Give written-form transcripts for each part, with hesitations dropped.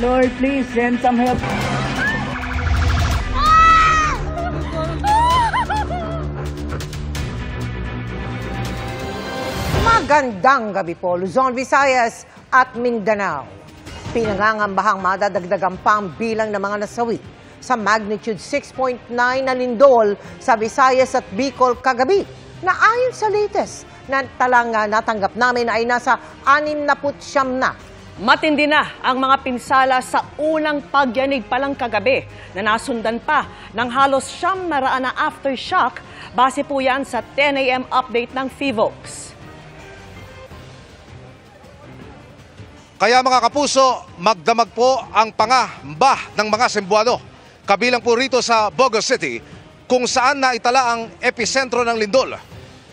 Lord, please send some help. Magandang gabi po, Luzon, Visayas at Mindanao. Pinangangambahang madadagdagan pa ang bilang ng mga nasawi sa magnitude 6.9 na lindol sa Visayas at Bicol kagabi, na ayon sa latest na talang natanggap namin ay nasa 69 na. Matindi na ang mga pinsala sa unang pagyanig palang kagabi na nasundan pa ng halos 900 na aftershock base po yan sa 10 a.m. update ng PHIVOLCS. Kaya mga kapuso, magdamag po ang pangamba ng mga Sembuano. Kabilang po rito sa Bogo City kung saan naitala ang episentro ng lindol.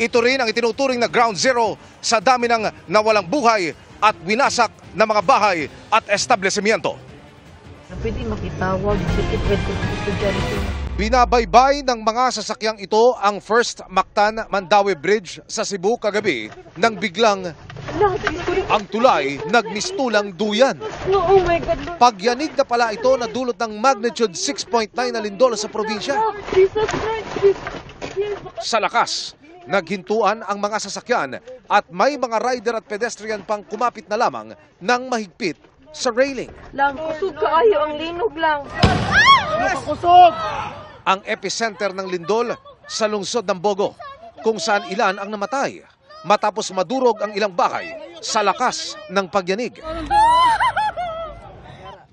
Ito rin ang itinuturing na ground zero sa dami ng nawalang buhay at winasak na mga bahay at establishmento. Pwede makitawag si estudyante. Binabaybay ng mga sasakyang ito ang First Mactan-Mandaue Bridge sa Cebu kagabi nang biglang ang tulay nagmistulang duyan. Oh my God, Lord. Pagyanig na pala ito na dulot ng magnitude 6.9 na lindol sa probinsya. Jesus Christ. Sa lakas, naghintuan ang mga sasakyan at may mga rider at pedestrian pang kumapit na lamang ng mahigpit sa railing. Lang, kusog kaayo ang linog lang. Ang epicenter ng lindol sa lungsod ng Bogo, kung saan ilan ang namatay matapos madurog ang ilang bahay sa lakas ng pagyanig.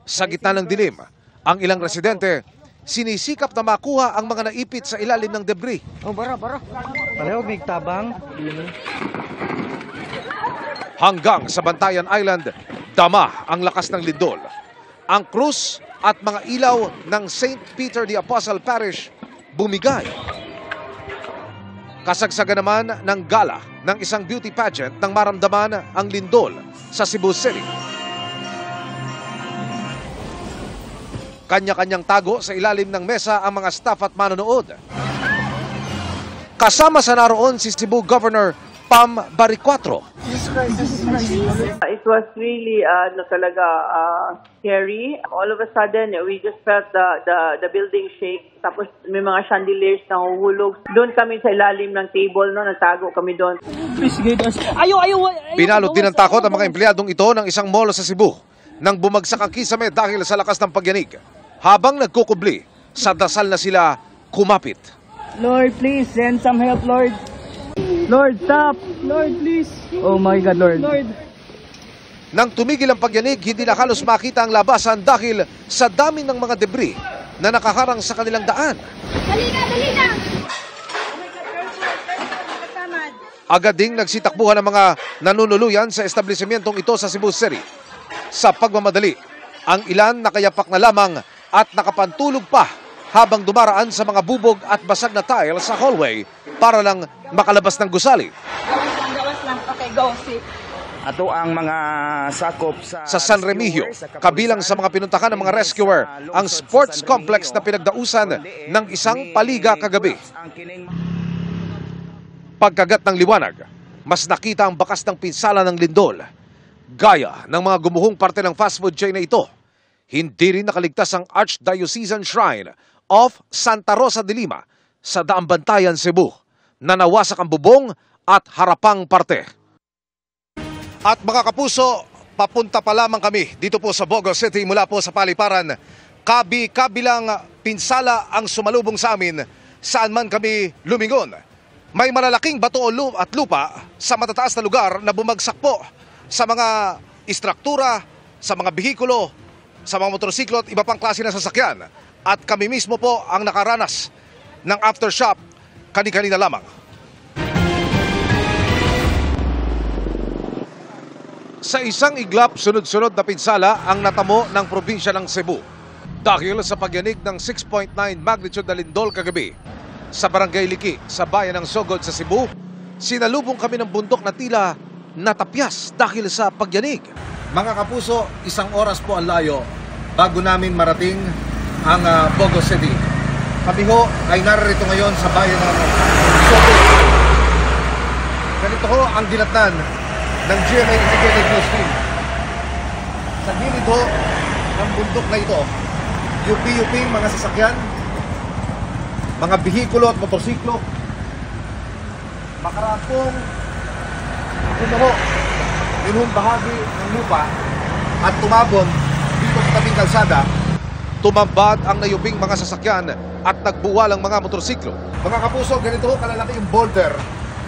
Sa gitna ng dilim, ang ilang residente sinisikap na makuha ang mga naipit sa ilalim ng debris. Pareho, big tabang. Hanggang sa Bantayan Island, dama ang lakas ng lindol. Ang krus at mga ilaw ng St. Peter the Apostle Parish bumigay. Kasagsagan naman ng gala ng isang beauty pageant nang maramdaman ang lindol sa Cebu City. Kanya-kanyang tago sa ilalim ng mesa ang mga staff at manonood. Kasama sa naroon si Cebu Governor Pam Baricuatro. It was really scary. All of a sudden, we just felt the building shake. Tapos may mga chandeliers na huhulog. Doon kami sa ilalim ng table, no, natago kami doon. Binalot din ng takot ang mga empleyadong ito ng isang mall sa Cebu nang bumagsak ang kisame dahil sa lakas ng pagyanig. Habang nagkukubli, sa dasal na sila kumapit. Lord, please send some help, Lord. Lord, stop. Lord, please. Oh my God, Lord. Nang tumigil ang pagyanig, hindi na halos makita ang labasan dahil sa dami ng mga debris na nakaharang sa kanilang daan. Agad ding nagsitakbuhan ang mga nanunuluyan sa establishmentong ito sa Cebu City. Sa pagmamadali, ang ilan nakayapak na lamang at nakapantulog pa habang dumaraan sa mga bubog at basag na tile sa hallway para lang makalabas ng gusali. Ato ang mga sakop sa San Remigio, kabilang sa mga pinuntahan ng mga rescuer, ang sports complex na pinagdausan ng isang paliga kagabi. Pagkagat ng liwanag, mas nakita ang bakas ng pinsala ng lindol. Gaya ng mga gumuhong parte ng fast food chain na ito, hindi rin nakaligtas ang Archdiocesan Shrine of Santa Rosa de Lima sa Daang Bantayan, Cebu, na nawasak ang bubong at harapang parte. At mga kapuso, papunta pa lamang kami dito po sa Bogo City mula po sa paliparan. Kabilang pinsala ang sumalubong sa amin saan man kami lumingon. May malalaking bato at lupa sa matataas na lugar na bumagsak po sa mga istruktura, sa mga bihikulo, sa mga motorsiklo at iba pang klase ng sasakyan. At kami mismo po ang nakaranas ng aftershock kani-kanina lamang. Sa isang iglap, sunod-sunod na pinsala ang natamo ng probinsya ng Cebu dahil sa pagyanig ng 6.9 magnitude na lindol kagabi. Sa Barangay Liki, sa bayan ng Sogod sa Cebu, sinalubong kami ng bundok na tila natapyas dahil sa pagyanig. Mga kapuso, isang oras po ang layo bago namin marating ang Bogo City. Kami ho ay narito ngayon sa bayan ng Sogod. Ganito ho ang dinatnan ng GMA Integrated News Team. Sa gilid ho ng bundok na ito, yupi-yuping mga sasakyan, mga bihikulo at motorsiklo, makarapong gumuho yung bahagi ng lupa at tumabon dito sa tabing kalsada. Tumambad ang nayubing mga sasakyan at nagbuwalang mga motorsiklo. Mga kapuso, ganito ho kalalaki yung boulder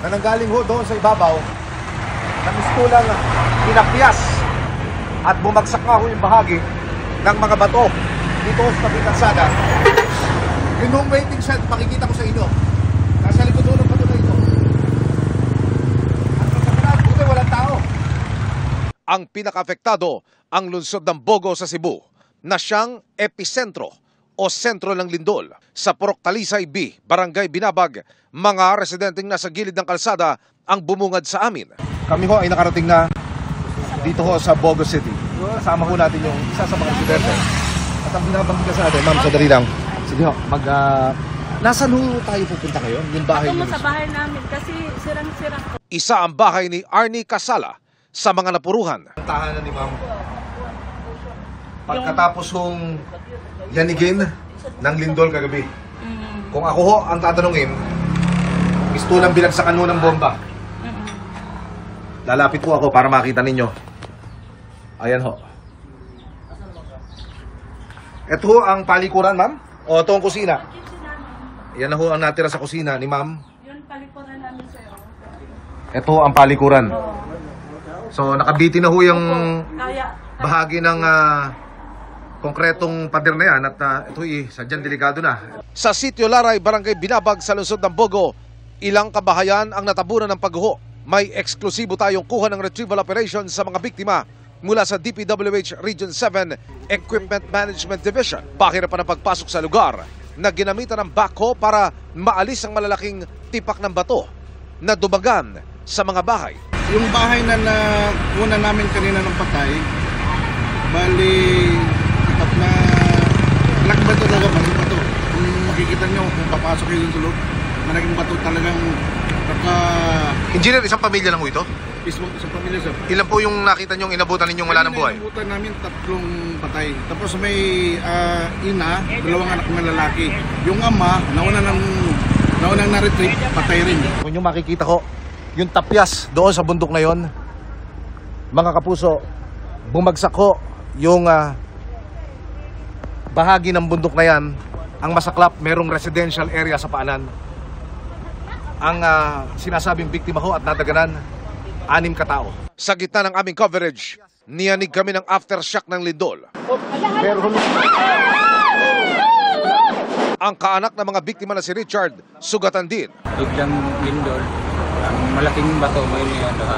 na nanggaling ho doon sa ibabaw na mistulang pinapyas at bumagsak nga ho yung bahagi ng mga bato dito sa tabing kalsada. Yung home waiting shed, makikita ko sa inyo. Nasa likod ho ng bato na ito. At masakyan, buti walang tao. Ang pinaka-apektado ang lungsod ng Bogo sa Cebu na siyang episentro o sentro ng lindol. Sa Purok Talisay B, Barangay Binabag, mga residenteng nasa gilid ng kalsada ang bumungad sa amin. Kami ho ay nakarating na dito ho sa Bogo City. Kasama ho natin yung isa sa mga residente. At ang binabanggit ka sa atin, ma'am, sadali lang. Sige ho, nasaan ho tayo pupunta ngayon? Yung bahay niyo? Sa bahay namin kasi sirang-sirang. Isa ang bahay ni Arnie Casala sa mga napuruhan. Ang tahanan ni ma'am, pagkatapos hong yanigin ng lindol kagabi. Kung ako ho ang tatanungin, pistulang binagsakan mo ng bomba. Lalapit po ako para makita ninyo. Ayan ho. Ito ho ang palikuran, ma'am? O ito ang kusina? Yan na ho ang natira sa kusina ni ma'am. Yun palikuran namin sa'yo. Ito ho ang palikuran. So nakabitin na ho yung Kaya, bahagi ng konkretong pader na yan at ito'y sadyang delikado na. Sa Sitio Laray, Barangay Binabag sa lungsod ng Bogo, ilang kabahayan ang natabunan ng pagguho. May eksklusibo tayong kuha ng retrieval operation sa mga biktima mula sa DPWH Region 7 Equipment Management Division. Pahirapan ang pagpasok sa lugar na ginamitan ng backhoe para maalis ang malalaking tipak ng bato na dumagan sa mga bahay. Yung bahay na una namin kanina ng patay, bali at na bato talaga, malaking bato. Kung makikita nyo, kung papasok kayo yung tulog, malaking bato talagang pagka... Engineer, isang pamilya lang ho ito? Isang pamilya, sir. Ilan po yung nakita niyong inabutan ninyong wala ng buhay? Inabutan namin 3 patay. Tapos may ina, 2 anak na lalaki. Yung ama, naunang na-retrieve, patay rin. Kung yung makikita ko, yung tapyas doon sa bundok na yon, mga kapuso, bumagsak ko yung bahagi ng bundok na yan. Ang masaklap, merong residential area sa paanan. Ang sinasabing biktima ko at nadaganan, 6 katao. Sa gitna ng aming coverage, niyanig kami ng aftershock ng lindol. Ang kaanak ng mga biktima na si Richard, sugatan din. Biglang lindol, ang malaking bato may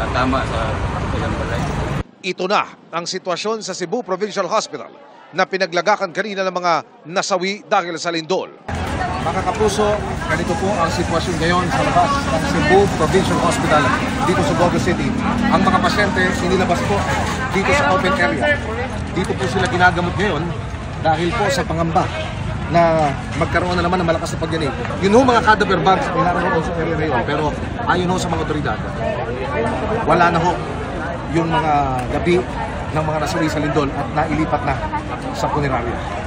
tama sa ilang balay. Ito na ang sitwasyon sa Cebu Provincial Hospital na pinaglagakan kanina ng mga nasawi dahil sa lindol. Mga kapuso, ganito po ang sitwasyon ngayon sa labas ng Cebu Provincial Hospital dito sa Bogo City. Ang mga pasyente inilabas po dito sa open area. Dito po sila ginagamot ngayon dahil po sa pangamba na magkaroon na naman ng malakas na pagyanig. Yun ho mga cadaver bags ay naroon sa area na yun. Pero ayon ho sa mga otoridad, wala na ho yung mga gabi ng mga nasawi sa lindol at nailipat na sa punerarya.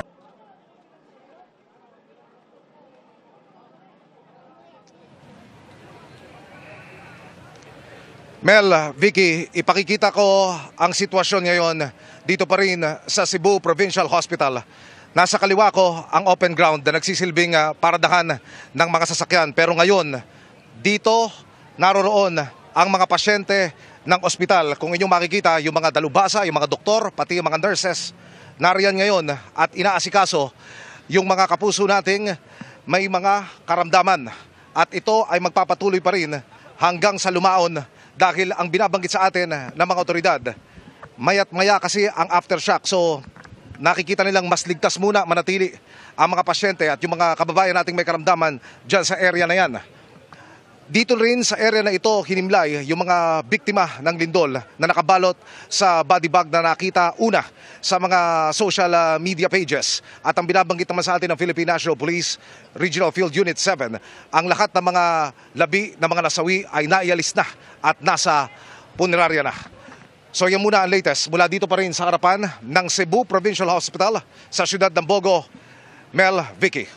Mel, Vicky, ipakikita ko ang sitwasyon ngayon dito pa rin sa Cebu Provincial Hospital. Nasa kaliwa ko ang open ground na nagsisilbing paradahan ng mga sasakyan. Pero ngayon, dito naroroon ang mga pasyente ng ospital. Kung inyong makikita, yung mga dalubhasa, yung mga doktor, pati yung mga nurses, nariyan ngayon at inaasikaso yung mga kapuso nating may mga karamdaman. At ito ay magpapatuloy pa rin hanggang sa lumaon dahil ang binabanggit sa atin ng mga otoridad, maya't maya kasi ang aftershock. So nakikita nilang mas ligtas muna manatili ang mga pasyente at yung mga kababayan nating may karamdaman dyan sa area na yan. Dito rin sa area na ito, hinimlay yung mga biktima ng lindol na nakabalot sa body bag na nakita una sa mga social media pages. At ang binabanggit naman sa atin ng Philippine National Police Regional Field Unit 7, ang lahat ng mga labi ng mga nasawi ay naialis na at nasa punerarya na. So yan muna ang latest mula dito pa rin sa harapan ng Cebu Provincial Hospital sa siyudad ng Bogo. Mel, Vicky.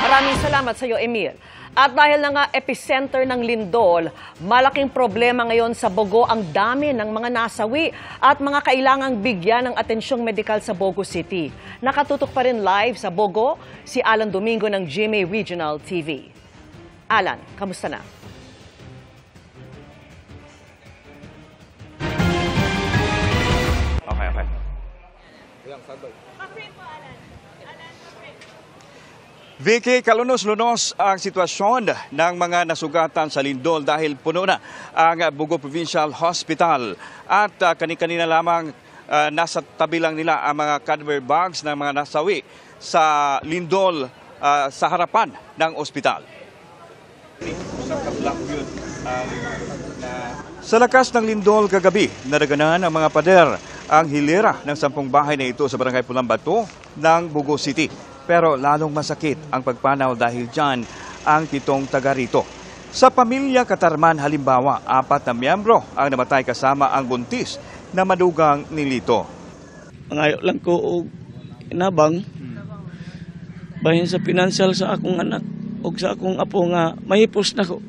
Maraming salamat sa iyo, Emil. At dahil na nga epicenter ng lindol, malaking problema ngayon sa Bogo ang dami ng mga nasawi at mga kailangang bigyan ng atensyong medikal sa Bogo City. Nakatutok pa rin live sa Bogo si Alan Domingo ng GMA Regional TV. Alan, kamusta na? Okay. Vicky, kalunos-lunos ang sitwasyon ng mga nasugatan sa lindol dahil puno na ang Bogo Provincial Hospital. At kani-kanina lamang nasa tabi lang nila ang mga cadaver bags ng mga nasawi sa lindol sa harapan ng ospital. Sa lakas ng lindol kagabi, nadaganan ang mga pader ang hilera ng 10 bahay na ito sa Barangay Pulambato ng Bogo City. Pero lalong masakit ang pagpanaw dahil dyan ang 7 taga rito. Sa pamilya Katarman halimbawa, 4 na miyembro ang namatay kasama ang buntis na madugang nilito. Mangayo lang ko og inabang bahin sa financial sa akong anak o sa akong apo nga mahipos na ko.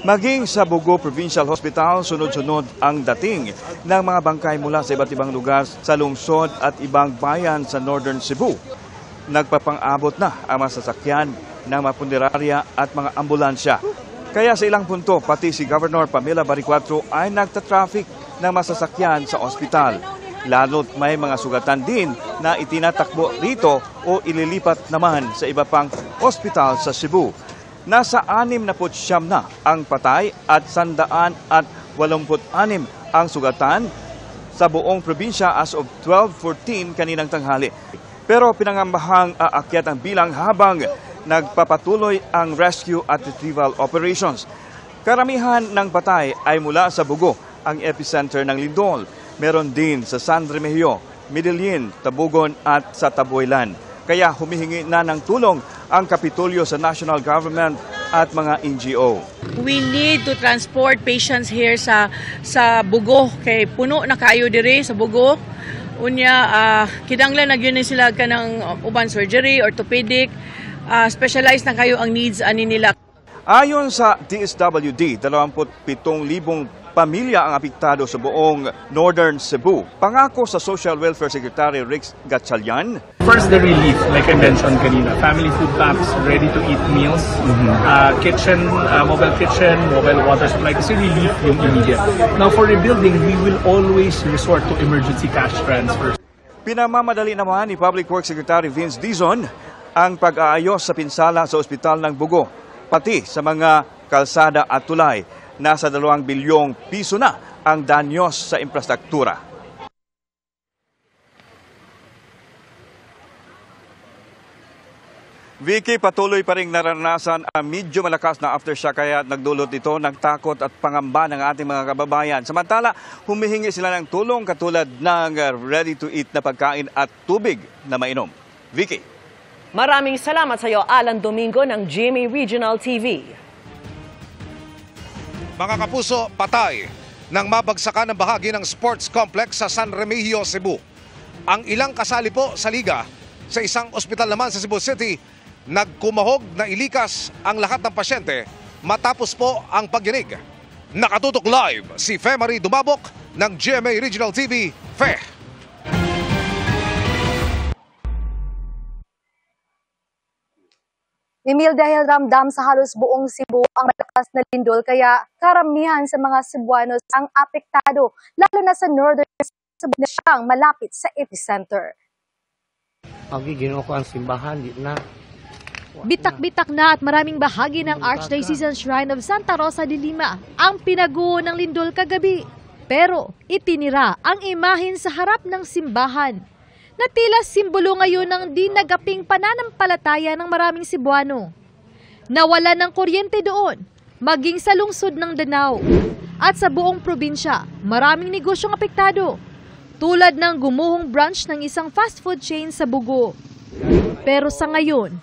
Maging sa Bogo Provincial Hospital, sunod-sunod ang dating ng mga bangkay mula sa iba't ibang lugar sa lungsod at ibang bayan sa Northern Cebu. Nagpapang-abot na ang mga sasakyan ng mga punerarya at mga ambulansya. Kaya sa ilang punto, pati si Governor Pamela Baricuatro ay nagtatraffic ng mga sasakyan sa ospital. Lalo't may mga sugatan din na itinatakbo rito o ililipat naman sa iba pang ospital sa Cebu. Nasa 69 na ang patay at 186 ang sugatan sa buong probinsya as of 12:14 kaninang tanghali. Pero pinangambahang aakyat ang bilang habang nagpapatuloy ang rescue at retrieval operations. Karamihan ng patay ay mula sa Bogo, ang epicenter ng lindol. Meron din sa San Remigio, Medellin, Tabugon at sa Taboylan. Kaya humihingi na ng tulong ang Kapitolyo sa national government at mga NGO. We need to transport patients here sa Bogo kay puno na kaayo diri sa Bogo. Unya kinahanglan nagyun sila kanang uban surgery, orthopedic, specialized na kayo ang needs ani nila. Ayon sa DSWD, 27,000 pamilya ang apektado sa buong Northern Cebu. Pangako sa Social Welfare Secretary Rix Gatchalian. First, the relief, like I mentioned kanina, family food packs, ready-to-eat meals, kitchen, mobile water supply, kasi relief yung immediate. Now, for rebuilding, we will always resort to emergency cash transfers. Pinamamadali naman ni Public Works Secretary Vince Dizon ang pag-aayos sa pinsala sa ospital ng Bogo, pati sa mga kalsada at tulay. Nasa 2 bilyong piso na ang danyos sa infrastruktura. Vicky, patuloy pa ring naranasan ang medyo malakas na aftershock kaya nagdulot ito ng takot at pangamba ng ating mga kababayan. Samantala, humihingi sila ng tulong katulad ng ready-to-eat na pagkain at tubig na mainom. Vicky. Maraming salamat sa iyo, Alan Domingo ng GMA Regional TV. Mga kapuso, patay nang mabagsakan ng bahagi ng sports complex sa San Remigio, Cebu. Ang ilang kasali po sa liga sa isang ospital naman sa Cebu City, nagkumahog na ilikas ang lahat ng pasyente matapos po ang pagyanig. Nakatutok live si Fe Marie Dumabok ng GMA Regional TV. Fe! Emil, dahil ramdam sa halos buong Cebu ang malakas na lindol kaya karamihan sa mga Cebuanos ang apektado, lalo na sa northern Cebu na siyang malapit sa epicenter. Ginoo ko ang simbahan, di na. Bitak-bitak na at maraming bahagi ng Archdiocesan Shrine of Santa Rosa de Lima ang pinaguho ng lindol kagabi. Pero itinira ang imahen sa harap ng simbahan na tila simbolo ngayon ng di nagaping pananampalataya ng maraming Cebuano. Nawala ng kuryente doon, maging sa lungsod ng Danao. At sa buong probinsya, maraming negosyong apektado, tulad ng gumuhong branch ng isang fast food chain sa Bogo. Pero sa ngayon,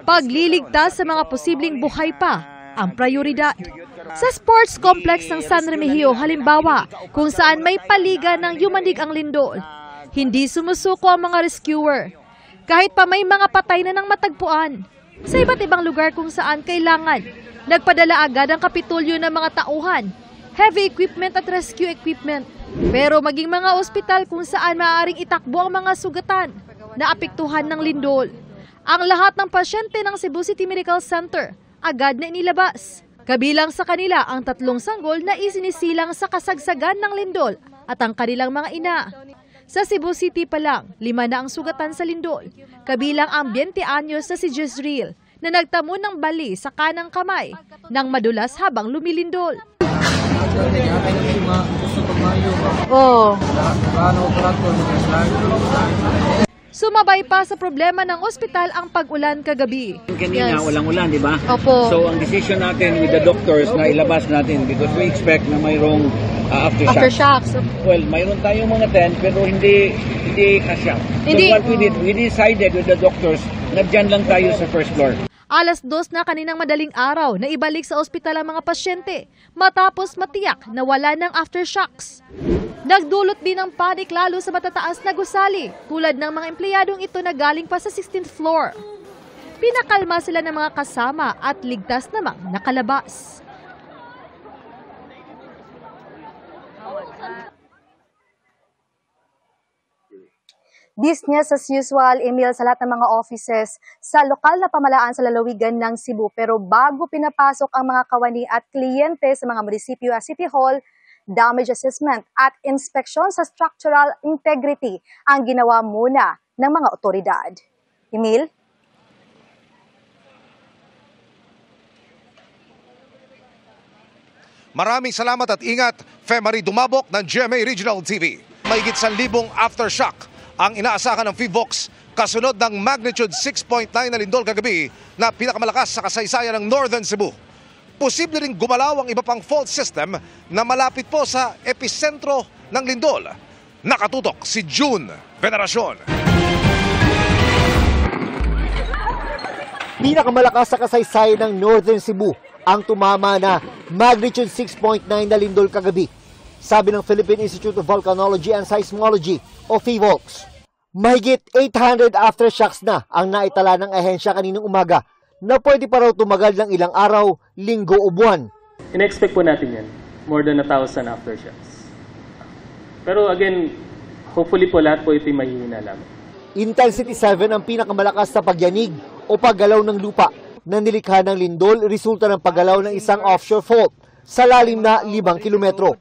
pagliligtas sa mga posibleng buhay pa ang prioridad. Sa sports complex ng San Remigio, halimbawa, kung saan may paliga ng yumanig ang lindol, hindi sumusuko ang mga rescuer. Kahit pa may mga patay na ng matagpuan. Sa iba't ibang lugar kung saan kailangan, nagpadala agad ang kapitulyo ng mga tauhan, heavy equipment at rescue equipment. Pero maging mga ospital kung saan maaaring itakbo ang mga sugatan na apektuhan ng lindol. Ang lahat ng pasyente ng Cebu City Medical Center agad na inilabas. Kabilang sa kanila ang 3 sanggol na isinisilang sa kasagsagan ng lindol at ang kanilang mga ina. Sa Cebu City pa lang, 5 na ang sugatan sa lindol. Kabilang ang 20 anyos na si Jezreel na nagtamo ng bali sa kanang kamay nang madulas habang lumilindol. Sumabay pa sa problema ng ospital ang pag-ulan kagabi. Kanina, walang ulan, di ba? Opo. So, ang decision natin with the doctors na ilabas natin because we expect na mayroong aftershocks. Well, mayroon tayong mga tent pero hindi kasya. So, what we did, we decided with the doctors na dyan lang tayo sa first floor. 2:00 na kaninang madaling araw na ibalik sa ospital ang mga pasyente matapos matiyak na wala ng aftershocks. Nagdulot din ng panic lalo sa matataas na gusali tulad ng mga empleyadong ito na galing pa sa 16th floor. Pinakalma sila ng mga kasama at ligtas namang nakalabas. Business as usual, Emil, sa lahat ng mga offices sa lokal na pamahalaan sa lalawigan ng Cebu. Pero bago pinapasok ang mga kawani at kliyente sa mga munisipyo at City Hall, damage assessment at inspeksyon sa structural integrity ang ginawa muna ng mga otoridad. Emil? Maraming salamat at ingat, Femari Dumabok ng GMA Regional TV. Mahigit 1,000 aftershock ang inaasahan ng PHIVOLCS kasunod ng magnitude 6.9 na lindol kagabi na pinakamalakas sa kasaysayan ng Northern Cebu. Posible ring gumalaw ang iba pang fault system na malapit po sa episentro ng lindol. Nakatutok si June Veneracion. Pinakamalakas sa kasaysayan ng Northern Cebu ang tumama na magnitude 6.9 na lindol kagabi. Sabi ng Philippine Institute of Volcanology and Seismology o PHIVOLCS. Mahigit 800 aftershocks na ang naitala ng ahensya kaninang umaga na pwede pa raw tumagal ng ilang araw, linggo o buwan. In-expect po natin yan. More than 1,000 aftershocks. Pero again, hopefully po lahat po ito'y mahihina lamang. Intensity 7 ang pinakamalakas na pagyanig o paggalaw ng lupa na nilikha ng lindol resulta ng paggalaw ng isang offshore fault sa lalim na 5 kilometro.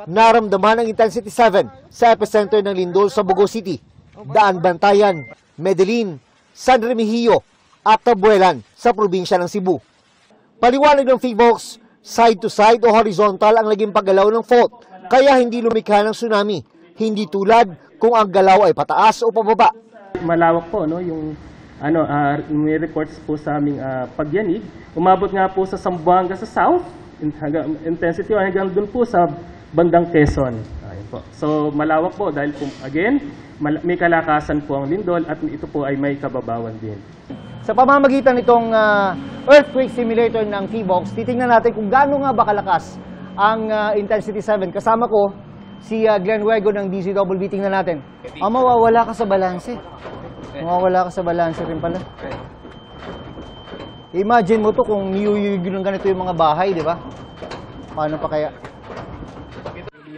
Naramdaman ang intensity 7 sa epicenter ng lindol sa Bogo City, Daan Bantayan, Medellin, San Remigio at Tabuelan sa probinsya ng Cebu. Paliwanag ng PHIVOLCS, side to side o horizontal ang naging paggalaw ng fault kaya hindi lumikha ng tsunami, hindi tulad kung ang galaw ay pataas o pababa. Malawak po no yung may reports po sa aming pagyanig. Umabot nga po sa Zamboanga sa south, intensity hanggang dun po sa bandang Quezon. Ayun po. So malawak po dahil po, again, may kalakasan po ang lindol at ito po ay may kababawan din. Sa pamamagitan nitong earthquake simulator ng PHIVOLCS, titingnan natin kung gaano nga ba kalakas ang intensity 7. Kasama ko si Glenn Huego ng DZWB. Tingnan natin. Mawawala ka sa balanse. Mawawala ka sa balanse rin pala. Imagine mo to kung niyuyug ng ganito yung mga bahay, di ba? Paano pa kaya?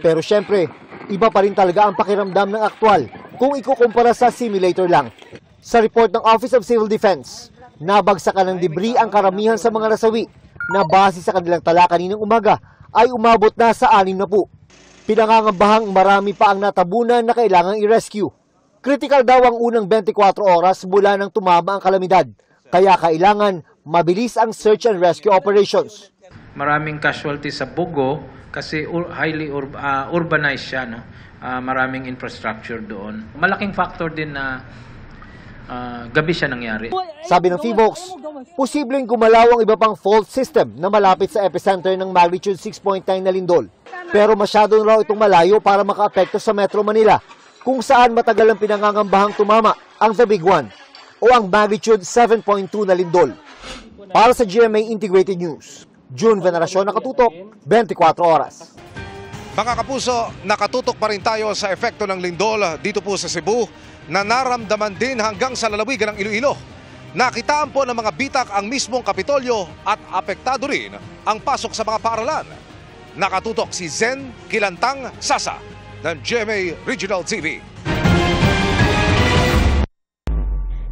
Pero syempre, iba pa rin talaga ang pakiramdam ng aktwal kung ikukumpara sa simulator lang. Sa report ng Office of Civil Defense, nabagsakan ng debris ang karamihan sa mga nasawi na base sa kanilang tala kaninang umaga ay umabot na sa 6 na po. Pinangangambahang marami pa ang natabunan na kailangang i-rescue. Critical daw ang unang 24 oras mula nang tumama ang kalamidad, kaya kailangan mabilis ang search and rescue operations. Maraming casualties sa Bogo kasi highly urbanized siya, no? Maraming infrastructure doon. Malaking factor din na gabi siya nangyari. Sabi ng PHIVOLCS, posibleng gumalaw ang iba pang fault system na malapit sa epicenter ng magnitude 6.9 na lindol. Pero masyado raw itong malayo para makaapekto sa Metro Manila, kung saan matagal ang pinangangambahang tumama ang The Big One o ang magnitude 7.2 na lindol. Para sa GMA Integrated News, June Veneracion, Nakatutok, 24 Oras. Mga kapuso, nakatutok pa rin tayo sa epekto ng lindol dito po sa Cebu na naramdaman din hanggang sa lalawigan ng Iloilo. Nakitaan po ng mga bitak ang mismong Kapitolyo at apektado rin ang pasok sa mga paaralan. Nakatutok si Zen Kilantang Sasa ng GMA Regional TV.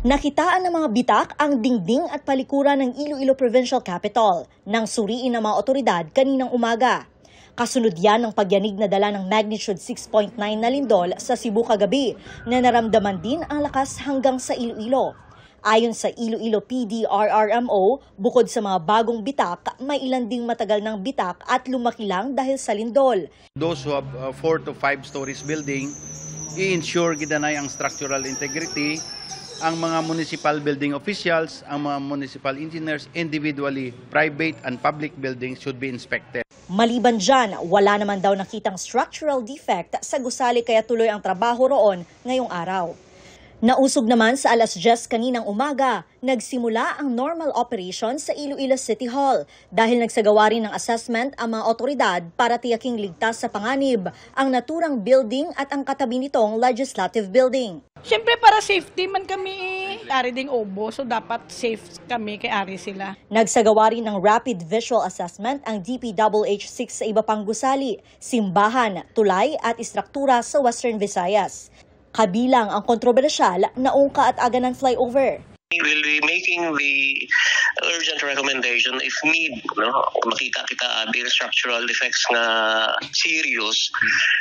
Nakitaan ng mga bitak ang dingding at palikuran ng Iloilo Provincial Capital nang suriin ng mga otoridad kaninang umaga. Kasunod yan ng pagyanig na dala ng magnitude 6.9 na lindol sa Cebu kagabi na naramdaman din ang lakas hanggang sa Iloilo. Ayon sa Iloilo PD-RRMO, bukod sa mga bagong bitak, may ilan ding matagal ng bitak at lumaki lang dahil sa lindol. Those who have 4 to 5 stories building, i-ensure gidanay ang structural integrity. Ang mga municipal building officials, ang mga municipal engineers, individually, private and public buildings should be inspected. Maliban dyan, wala naman daw nakitang structural defect sa gusali kaya tuloy ang trabaho roon ngayong araw. Nausog naman sa alas 10 kaninang umaga, nagsimula ang normal operation sa Iloilo City Hall dahil nagsagawa rin ng assessment ang mga otoridad para tiyaking ligtas sa panganib ang naturang building at ang katabi nitong legislative building. Siyempre para safety man kami, ari ding obo, so dapat safe kami kay ari sila. Nagsagawa rin ng rapid visual assessment ang DPWH-6 sa iba pang gusali, simbahan, tulay at istruktura sa Western Visayas. Kabilang ang kontrobersyal na Ungka at Aganan flyover. We will be making the urgent recommendation if need, no? Makita kita the structural defects nga serious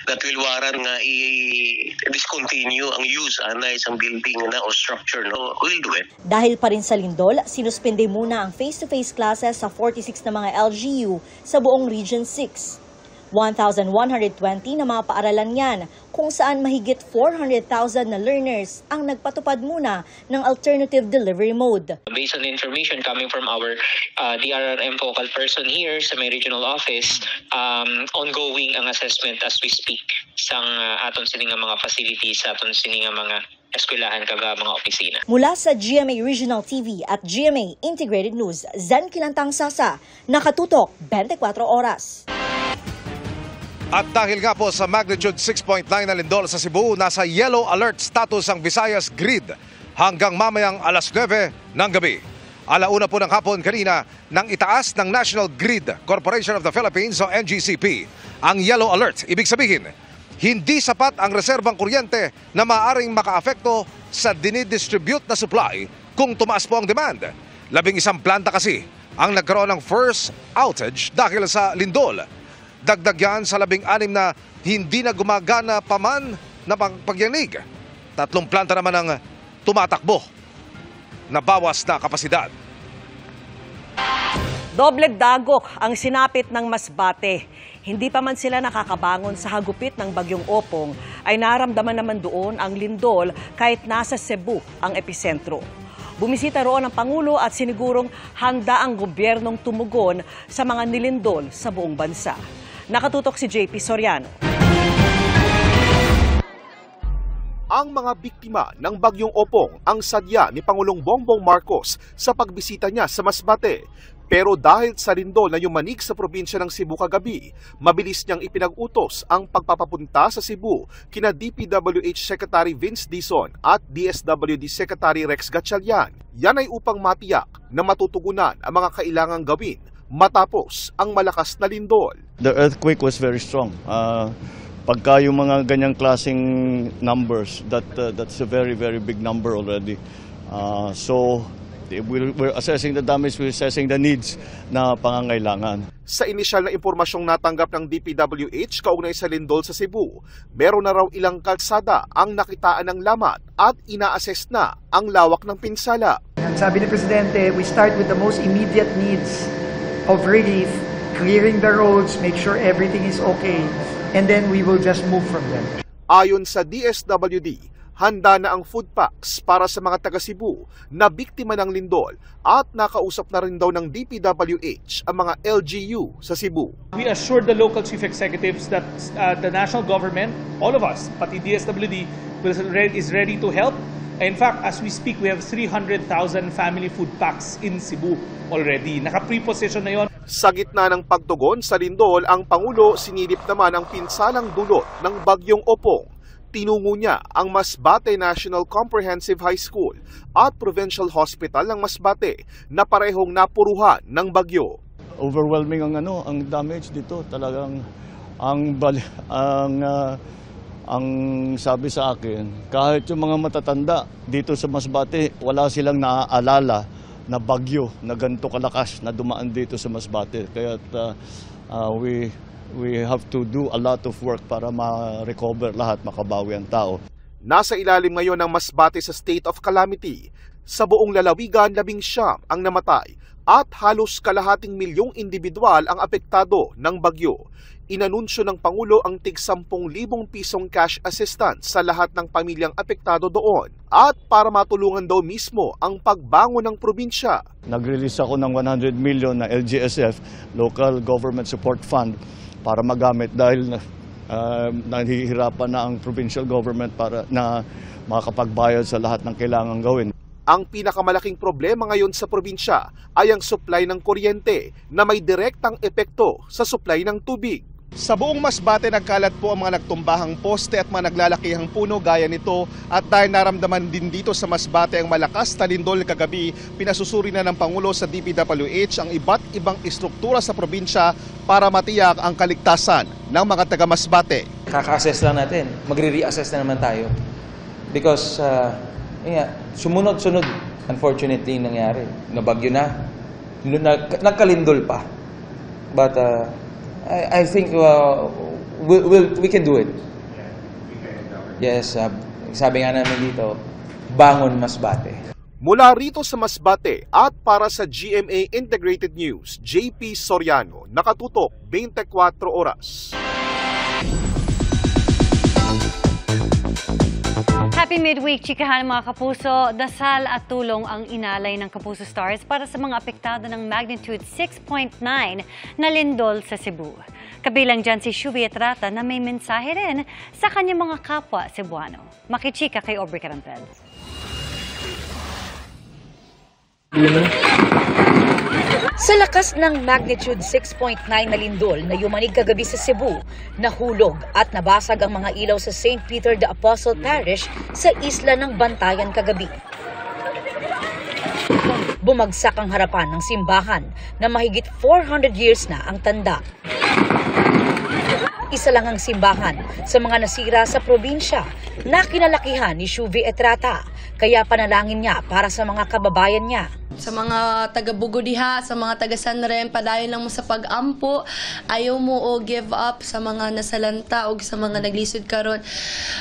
that will warrant nga i-discontinue ang use anay isang building na o structure, no? We'll do it. Dahil pa rin sa lindol, sinuspende muna ang face-to-face classes sa 46 na mga LGU sa buong Region 6. 1,120 na mga paaralan yan kung saan mahigit 400,000 na learners ang nagpatupad muna ng alternative delivery mode. Based on the information coming from our DRRM focal person here sa may regional office, ongoing ang assessment as we speak sa aton sining mga facilities, sa aton sining mga eskwelahan kaga mga opisina. Mula sa GMA Regional TV at GMA Integrated News, Zen Kilantang Sasa, Nakatutok, 24 Oras. At dahil nga po sa magnitude 6.9 na lindol sa Cebu, nasa yellow alert status ang Visayas Grid hanggang mamayang alas 9 ng gabi. Alauna po ng hapon kanina nang itaas ng National Grid Corporation of the Philippines o NGCP ang yellow alert. Ibig sabihin, hindi sapat ang reserbang kuryente na maaaring makaapekto sa dinidistribute na supply kung tumaas po ang demand. 11 planta kasi ang nagkaroon ng first outage dahil sa lindol. Dagdag yan sa 16 na hindi na gumagana pa man na pagyanig. 3 planta naman ang tumatakbo na bawas na kapasidad. Doble dagok ang sinapit ng Masbate. Hindi pa man sila nakakabangon sa hagupit ng Bagyong Opong ay naramdaman naman doon ang lindol kahit nasa Cebu ang episentro. Bumisita roon ang Pangulo at sinigurong handa ang gobyernong tumugon sa mga nilindol sa buong bansa. Nakatutok si JP Soriano. Ang mga biktima ng Bagyong Opong ang sadya ni Pangulong Bongbong Marcos sa pagbisita niya sa Masbate. Pero dahil sa lindol na yumanig sa probinsya ng Cebu kagabi, mabilis niyang ipinag-utos ang pagpapapunta sa Cebu kina DPWH Secretary Vince Dizon at DSWD Secretary Rex Gatchalian. Yan ay upang matiyak na matutugunan ang mga kailangang gawin matapos ang malakas na lindol. The earthquake was very strong. Pagka yung mga ganyang klaseng numbers, that's a very, very big number already. So we're assessing the damage, we're assessing the needs na pangangailangan. Sa inisyal na impormasyong natanggap ng DPWH kaugnay sa lindol sa Cebu, meron na raw ilang kalsada ang nakitaan ng lamat at ina-assess na ang lawak ng pinsala. Sabi ni Presidente, we start with the most immediate needs of relief, clearing the roads, make sure everything is okay, and then we will just move from them. Ayon sa DSWD, handa na ang food packs para sa mga taga Cebu na biktima ng lindol at nakausap na rin daw ng DPWH ang mga LGU sa Cebu. We assured the local chief executives that the national government, all of us, pati DSWD, is ready to help. In fact, as we speak, we have 300,000 family food packs in Cebu already. Naka-preposition na yon. Sa gitna ng pagtugon sa lindol, ang Pangulo sinilip naman ang pinsalang dulot ng bagyong Opong. Tinungo niya ang Masbate National Comprehensive High School at Provincial Hospital ng Masbate na parehong napuruhan ng bagyo. Overwhelming ang damage dito. Talagang ang sabi sa akin, kahit yung mga matatanda dito sa Masbate, wala silang naaalala na bagyo na ganito kalakas na dumaan dito sa Masbate. Kaya we have to do a lot of work para ma-recover lahat, makabawi ang tao. Nasa ilalim ngayon ng Masbate sa state of calamity. Sa buong lalawigan, 19 ang namatay at halos kalahating milyong individual ang apektado ng bagyo. Inanunsyo ng Pangulo ang tig 10,000 pisong cash assistance sa lahat ng pamilyang apektado doon at para matulungan daw mismo ang pagbangon ng probinsya. Nag-release ako ng 100 million na LGSF, Local Government Support Fund, para magamit dahil nahihirapan na ang provincial government para na makakapagbayad sa lahat ng kailangang gawin. Ang pinakamalaking problema ngayon sa probinsya ay ang supply ng kuryente na may direktang epekto sa supply ng tubig. Sa buong Masbate nagkalat po ang mga nagtumbahang poste at mga naglalakihang puno gaya nito at dahil naramdaman din dito sa Masbate ang malakas na lindol kagabi, pinasusuri na ng Pangulo sa DPWH ang iba't ibang istruktura sa probinsya para matiyak ang kaligtasan ng mga taga Masbate. Kaka-assess lang natin, magre-reassess na naman tayo because sumunod-sunod unfortunately nangyari, nabagyo na, nagkalindol pa, but I think we can do it. Yes, sabi nga namin dito, bangon Masbate. Mula rito sa Masbate at para sa GMA Integrated News, JP Soriano, nakatutok 24 oras. Happy midweek, chikahan mga kapuso. Dasal at tulong ang inalay ng Kapuso Stars para sa mga apektado ng magnitude 6.9 na lindol sa Cebu. Kabilang dyan si Shuvi Etrata na may mensahe rin sa kanyang mga kapwa Cebuano. Makichika kay Aubrey Carampel. Sa lakas ng magnitude 6.9 na lindol na yumanig kagabi sa Cebu, nahulog at nabasag ang mga ilaw sa St. Peter the Apostle Parish sa isla ng Bantayan kagabi. Bumagsak ang harapan ng simbahan na mahigit 400 years na ang tanda. Isa lang ang simbahan sa mga nasira sa probinsya na kinalakihan ni Shuvi Etrata, kaya panalangin niya para sa mga kababayan niya. Sa mga taga-Bugo diha, sa mga taga-Sanrem, padayon lang mo sa pag-ampo. Ayaw mo o give up sa mga nasalanta o sa mga naglisod karon.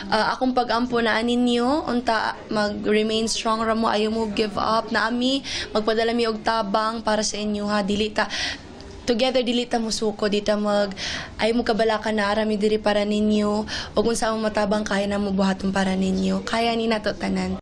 Akong pag-ampo na ninyo, unta mag-remain strong ra mo, ayaw mo give up. Naami, magpadala mi og tabang para sa inyo ha, dilita. Together dilita mo suko, dita ayaw mo kabalakan na arami diri para ninyo o kung saan mo matabang kaya na mo buhaton para ninyo. Kaya ni nato tanan.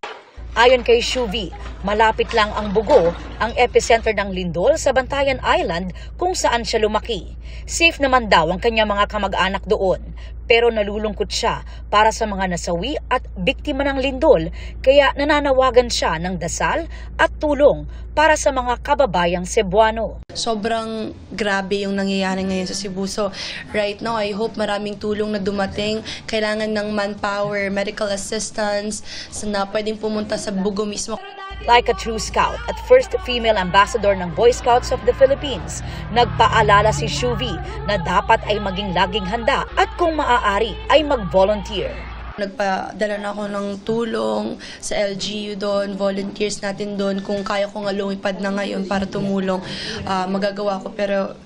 Ayon kay Shuvi, malapit lang ang Bugo, ang epicenter ng lindol sa Bantayan Island kung saan siya lumaki. Safe naman daw ang kanyang mga kamag-anak doon, pero nalulungkot siya para sa mga nasawi at biktima ng lindol, kaya nananawagan siya ng dasal at tulong para sa mga kababayang Cebuano. Sobrang grabe yung nangyayari ngayon sa Cebu. So right now, I hope maraming tulong na dumating. Kailangan ng manpower, medical assistance, na pwedeng pumunta sa Bugo mismo. Like a true scout at first female ambassador ng Boy Scouts of the Philippines, nagpaalala si Shuvi na dapat ay maging laging handa at kung maaari ay mag-volunteer. Nagpadala na ako ng tulong sa LGU doon, volunteers natin doon. Kung kaya ko nga lumipad na ngayon para tumulong, magagawa ko. Pero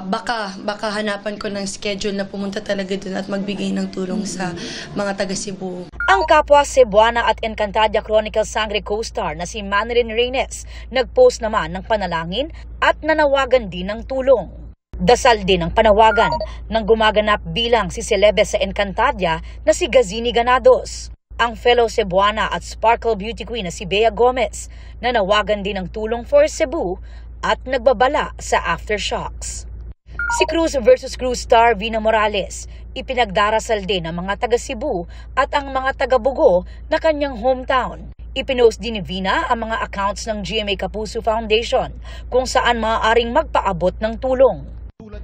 baka hanapan ko ng schedule na pumunta talaga doon at magbigay ng tulong sa mga taga Cebu. Ang kapwa Cebuana at Encantadia Chronicle Sangre co-star na si Manilyn Reynes nagpost naman ng panalangin at nanawagan din ng tulong. Dasal din ang panawagan ng gumaganap bilang si selebe sa Encantadia na si Gazini Ganados. Ang fellow Cebuana at Sparkle Beauty Queen na si Bea Gomez nanawagan din ng tulong for Cebu at nagbabala sa aftershocks. Si Cruz versus Cruz star Vina Morales, ipinagdarasal din ang mga taga Cebu at ang mga taga Bugo na kanyang hometown. Ipinost din ni Vina ang mga accounts ng GMA Kapuso Foundation kung saan maaaring magpaabot ng tulong.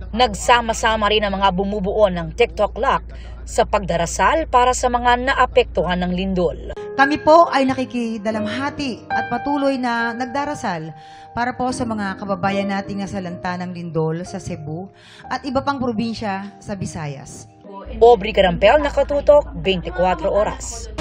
Nagsama-sama rin ang mga bumubuo ng TikTok Lock sa pagdarasal para sa mga naapektuhan ng lindol. Kami po ay nakikidalamhati at patuloy na nagdarasal para po sa mga kababayan nating nasalanta ng lindol sa Cebu at iba pang probinsya sa Visayas. Aubrey Carampel, Nakatutok, 24 Oras.